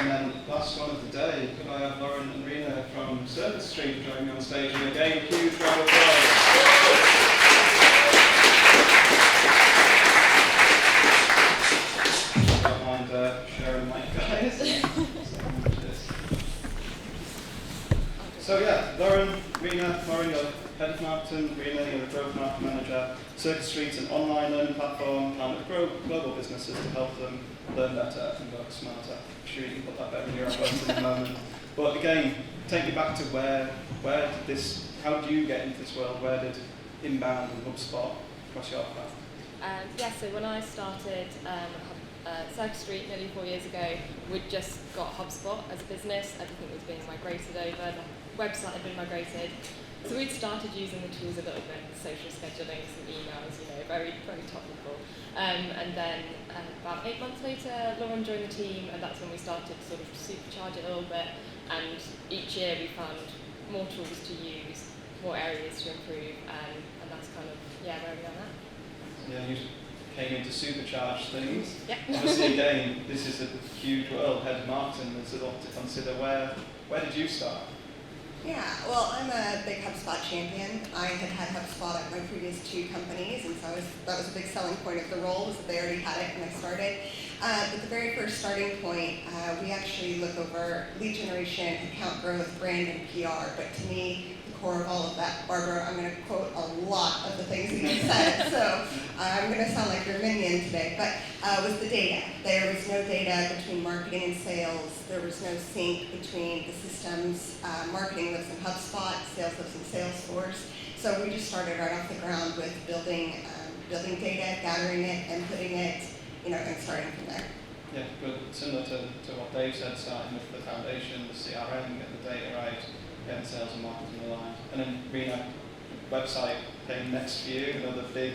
And then last one of the day, could I have Lauren and Rena from Circus Street joining me on stage? And again, huge round of applause. Don't mind sharing the mic, guys. So yeah, Lauren, Rena, you're head of marketing, Rena, you're the growth marketing manager. Circus Street's an online learning platform and grow global businesses to help them learn better and work smarter. I'm sure you can put that better in your own words in a moment. But again, take you back to how did you get into this world? Where did Inbound and HubSpot cross your path? So when I started Circus Street nearly 4 years ago, we'd just got HubSpot as a business. Everything was being migrated over, the website had been migrated. So we'd started using the tools a little bit, social scheduling, some emails, very, very topical. And then about 8 months later, Lauren joined the team, and that's when we started to sort of supercharge it a little bit. And each year we found more tools to use, more areas to improve, and that's kind of, where we are now. Yeah, you came in to supercharge things. Yep. Obviously, again, this is a huge world, head of marketing, there's a lot to consider. Where did you start? Yeah, well, I'm a big HubSpot champion. I had HubSpot at my previous 2 companies, and so that was a big selling point of the role, was that they already had it when I started. But the very first starting point, we actually look over lead generation, account growth, brand, and PR. But to me, the core of all of that, Barbara, I'm going to quote a lot of the things that you said, so I'm going to sound like your minion today, but was the data. There was no data between marketing and sales. There was no sync between the systems. Marketing lives in HubSpot, sales lives in Salesforce. So we just started right off the ground with building data, gathering it, and putting it, and starting from there. Yeah, good. Similar to what Dave said, starting with the foundation, the CRM, getting the data right, getting sales and marketing aligned. And then Rena, website came next for you, another big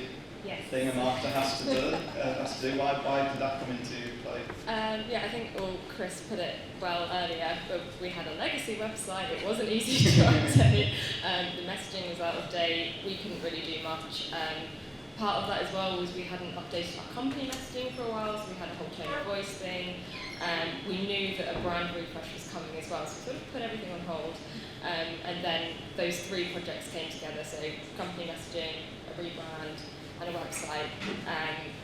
thing a marketer has to do. Why did that come into play? I think Chris put it well earlier, but we had a legacy website. It wasn't easy to update. The messaging was out of date. We couldn't really do much. Part of that as well was we hadn't updated our company messaging for a while, so we had a whole tone of voice thing. We knew that a brand refresh was coming as well, so we sort of put everything on hold. And then those 3 projects came together, so company messaging, a rebrand, and a website.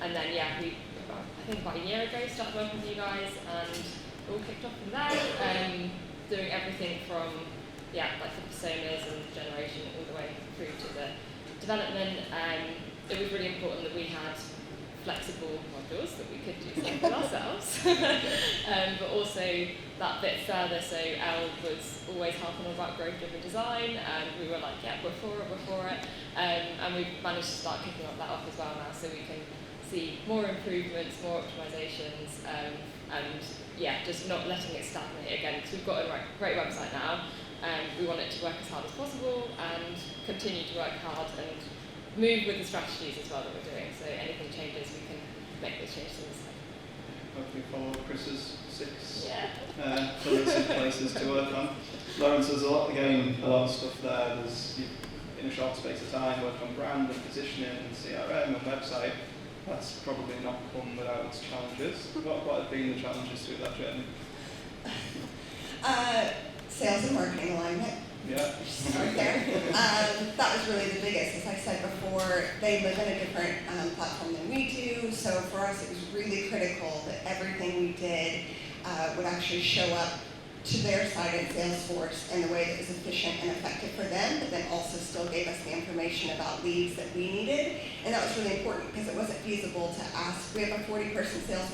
And then, I think about a year ago, started working with you guys, and it all kicked off from there, doing everything from, like the personas and generation all the way through to the development. It was really important that we had flexible modules that we could do something ourselves, but also that bit further. So Elle was always harping on about growth-driven design, and we were like, we're for it, and we've managed to start kicking that off as well now, so we can see more improvements, more optimizations, and just not letting it stagnate again, because we've got a great website now, and we want it to work as hard as possible and continue to work hard and move with the strategies as well that we're doing. So anything changes, we can make those changes in the site. Hopefully follow Chris's 6 bullets of places to work on. Lawrence, there's a lot of stuff there. There's, in a short space of time, work on brand and positioning and CRM and website. That's probably not come without its challenges. What have been the challenges through that journey? Sales and marketing alignment. Yeah. Start there. That was really the biggest. As I said before, they live in a different platform than we do, so for us it was really critical that everything we did would actually show up to their side in Salesforce in a way that was efficient and effective for them, but then also still gave us the information about leads that we needed. And that was really important because it wasn't feasible to ask. We have a 40-person sales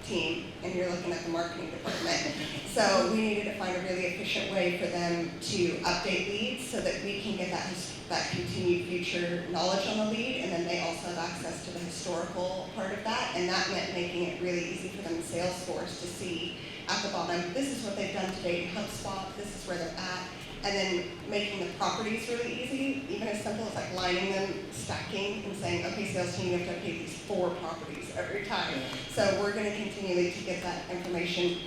team, and you're looking at the marketing department. So we needed to find a really efficient way for them to update leads so that we can get that continued future knowledge on the lead, and then they also have access to the historical part of that, and that meant making it really easy for them in Salesforce to see at the bottom, this is what they've done to date in HubSpot, this is where they're at, and then making the properties really easy, even as simple as like lining them, stacking, and saying, okay, sales team, you have to update these 4 properties every time. So we're going to continually to get that information.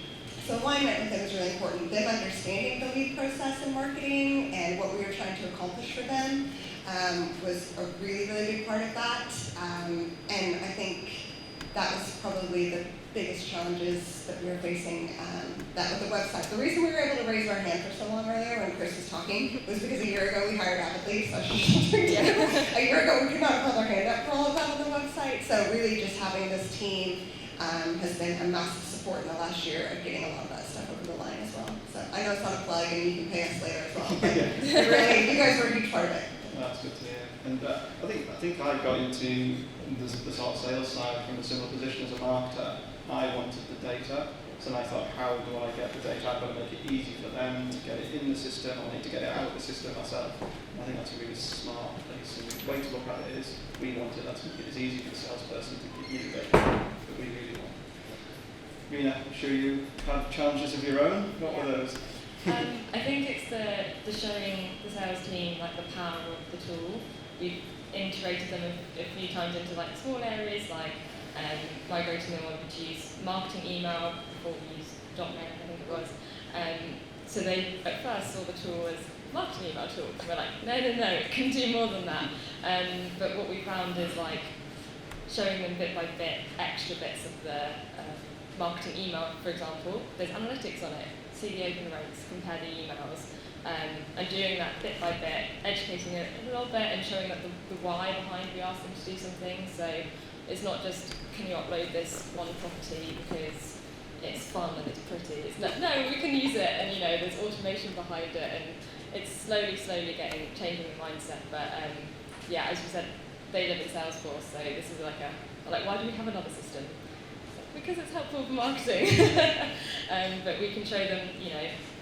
So alignment with them is really important. Them understanding the lead process in marketing and what we were trying to accomplish for them was a really, really big part of that. And I think that was probably the biggest challenges that we were facing that with the website. The reason we were able to raise our hand for so long earlier when Chris was talking was because a year ago we hired Avidly, so a year ago we could not hold our hand up for all of that on the website. So really just having this team has been a massive support in the last year of getting a lot of that stuff over the line as well. So I know it's not a plug and you can pay us later as well, but really, you guys were a huge part of it. That's good to hear. And I think I got into the sort of sales side from a similar position as a marketer. I wanted the data, so I thought, how do I get the data? I've got to make it easy for them to get it in the system. I need to get it out of the system myself. And I think that's a really smart place. And the way to look at it is, we wanted that to make it as easy for the salesperson to give you the data that we really want. Rina, I'm sure you have challenges of your own. What were those? I think it's the showing the sales team like the power of the tool. We've integrated them a few times into like small areas like migrating them over to use marketing email before we used .NET, I think it was. So they at first saw the tool as marketing email tool. We're like, no, it can do more than that. But what we found is like showing them bit by bit extra bits of the marketing email, for example. There's analytics on it. See the open rates, compare the emails, and doing that bit by bit, educating it a little bit and showing that the why behind we asked them to do something. So it's not just, can you upload this one property because it's fun and it's pretty. It's not, no, we can use it, and there's automation behind it, and it's slowly changing the mindset. But yeah, as you said, they live in Salesforce, so this is like why do we have another system? Because it's helpful for marketing. But we can show them,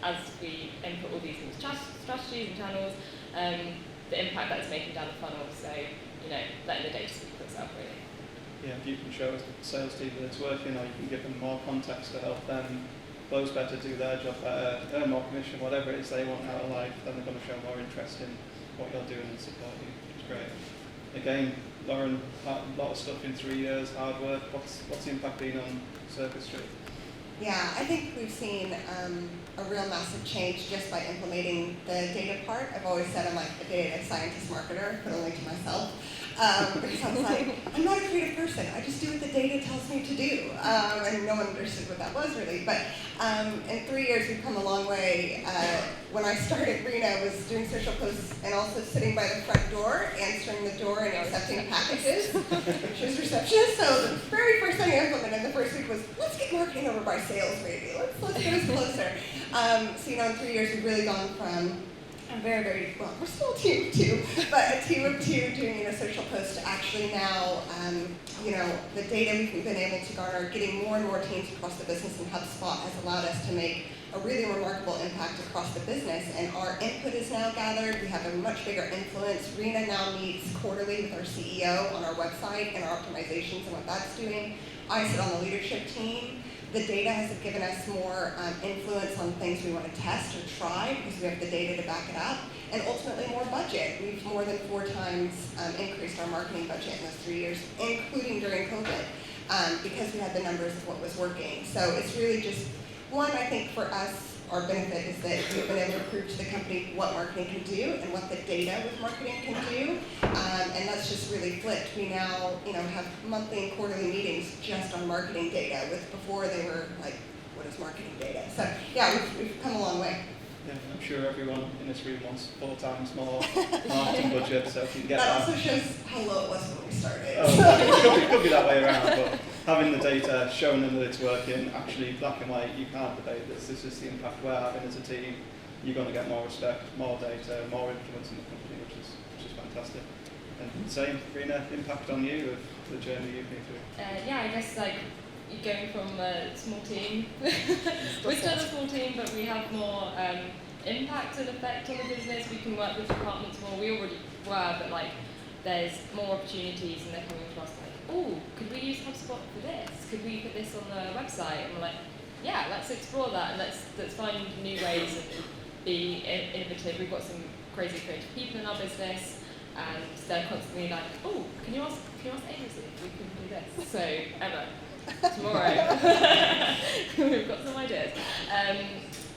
as we input all these new strategies and channels, the impact that it's making down the funnel. So, letting the data speak for itself, really. Yeah, if you can show a sales team that it's working, or you can give them more context to help them close better, do their job better, earn more commission, whatever it is they want out of life, then they're going to show more interest in what you're doing and support you, which is great. Again, Lauren, a lot of stuff in 3 years, hard work. What's the impact been on Circus Street? Yeah, I think we've seen a real massive change just by implementing the data part. I've always said I'm like a data scientist marketer, but only to myself. Because I was like, I'm not a creative person. I just do what the data tells me to do. And no one understood what that was really. But in 3 years, we've come a long way. When I started, Rina was doing social posts and also sitting by the front door, answering the door and accepting packages. She was receptionist. So the very first thing I implemented the first week was, let's get marketing over by sales maybe. Let's get us closer. So in 3 years, we've really gone from a very, well, we're still a team of two, but a team of two doing social posts to actually now, the data we've been able to garner, getting more and more teams across the business, and HubSpot has allowed us to make a really remarkable impact across the business, and our input is now gathered. We have a much bigger influence. Rina now meets quarterly with our CEO on our website and our optimizations and what that's doing. I sit on the leadership team. The data has given us more influence on things we want to test or try because we have the data to back it up, and ultimately more budget. We've more than 4 times increased our marketing budget in those 3 years, including during COVID, because we had the numbers of what was working. So it's really just, one, I think for us, our benefit is that we've been able to prove to the company what marketing can do and what the data with marketing can do, and that's just really flipped. We now, have monthly and quarterly meetings just on marketing data. Before they were like, what is marketing data? So yeah, we've come a long way. Yeah, I'm sure everyone in this room wants 4 times more marketing budget, so if you can get that. That also shows how low it was when we started. Oh, it could be that way around, but having the data, showing them that it's working, actually black and white, you can't debate this. This is the impact we're having as a team. You're going to get more respect, more data, more influence in the company, which is fantastic. And same, Rina, impact on you of the journey you've been through? Yeah, I guess you're going from a small team. We're still a small team, but we have more impact and effect on the business. We can work with departments more. We already were, but there's more opportunities, and they're coming to us like, oh, could we use HubSpot for this? Could we put this on the website? And we're like, yeah, let's explore that, and let's find new ways and be innovative. We've got some crazy creative people in our business, and they're constantly like, oh, can you ask agency if we can do this? So Emma, tomorrow we've got some ideas.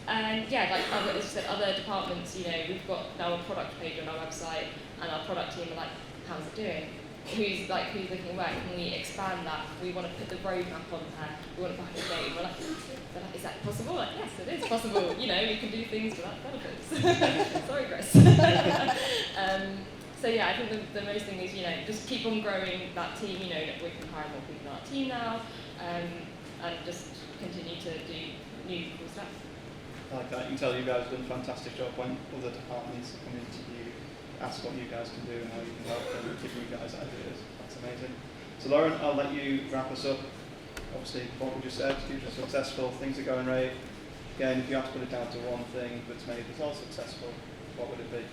And yeah, as you said, other departments, we've got now a product page on our website, and our product team are like, how's it doing? who's looking where can we expand that? We want to put the roadmap on there. We want to back the date. We're like, is that possible? Like, yes, it is possible. You know, we can do things without benefits. Sorry, Chris. So yeah, I think the most thing is, you know, just keep on growing that team. You know, that we can hire more people in our team now, and just continue to do new cool stuff. I like that. You can tell you guys have done a fantastic job when other departments come into you, ask what you guys can do and how you can help them, and give you guys ideas. That's amazing. So Lauren, I'll let you wrap us up. Obviously, what we just said, hugely successful, things are going right. Again, if you have to put it down to one thing that's made this all successful, what would it be?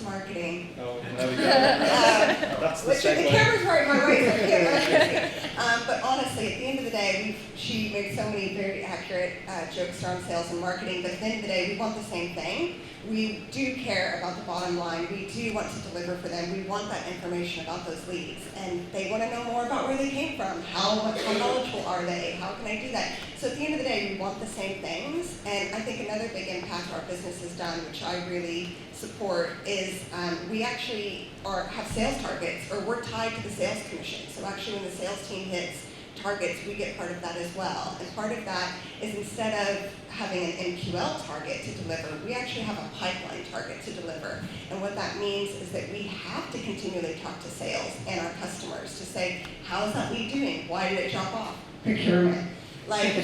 Marketing. Oh, there we go. That's the segue. The camera's right my way, so I can't but honestly, at the end of the day, she made so many very accurate jokes around sales and marketing, but at the end of the day, we want the same thing. We do care about the bottom line. We do want to deliver for them. We want that information about those leads. And they want to know more about where they came from. How knowledgeable are they? How can I do that? So at the end of the day, we want the same things. And I think another big impact our business has done, which I really support, is we actually have sales targets, or we're tied to the sales commission. So actually when the sales team hits targets, we get part of that as well. And part of that is, instead of having an MQL target to deliver, we actually have a pipeline target to deliver. And what that means is that we have to continually talk to sales and our customers to say, how's that lead doing? Why did it drop off? Procurement. Like,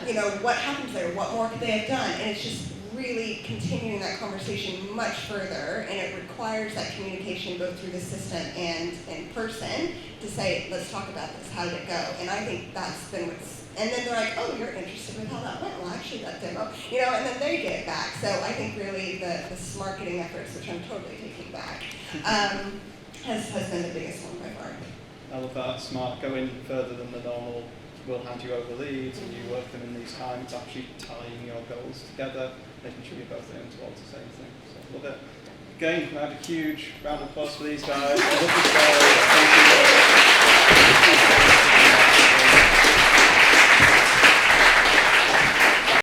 you know, what happens there? What more could they have done? And it's just really continuing that conversation much further, and it requires that communication both through the system and in person to say, let's talk about this, how did it go? And I think that's been what's, and then they're like, oh, you're interested in how that went? Well, actually that demo, you know, and then they get it back. So I think really the marketing efforts, which I'm totally taking back, has been the biggest one by far. I love that. Smart, going further than the normal, we'll hand you over leads and you work them in these times, actually tying your goals together, making sure you're both aiming towards the same thing. So love it. Again, can I have a huge round of applause for these guys? I love this story. Thank you.